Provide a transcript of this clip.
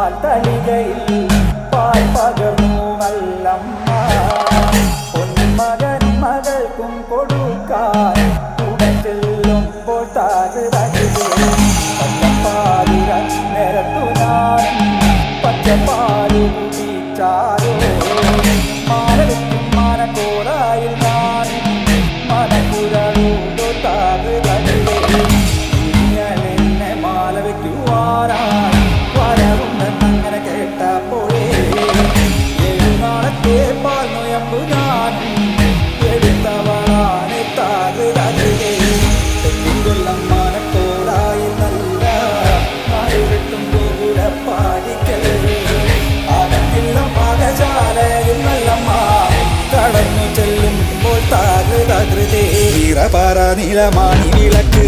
പാൽത്തളികയിൽ പാൽ പകർന്നു നല്ലമ്മ പൊന്മകൻ മകൾക്കും കൊടുക്കാൻ കൂടെ ചെല്ലുമ്പോൾ പച്ചപ്പാലിര നിരത്തു ഞാൻ പച്ചപ്പാലു കുടിച്ചാരോ മാലവയ്ക്കും മനക്കോറായിൽ ഞാൻ മനക്കുരളോടു ഇങ്ങനെ മാല വയ്ക്കുവാനായി വരവുണ്ടെന്നങ്ങനെ കേട്ടപ്പോഴേ നാളത്തെ പാൽ നൊയമ്പു ഞാൻ എടുത്തവളാണ് കൊല്ലം മനക്കോടായി നല്ല വെട്ടും കൂടെ പാടിക്കൽ അകത്തില്ല മകശാലയിൽ നല്ലമ്മ കടന്നു ചെല്ലുമ്പോൾ താകൃതേ പറ നിലമാണി വിളക്ക്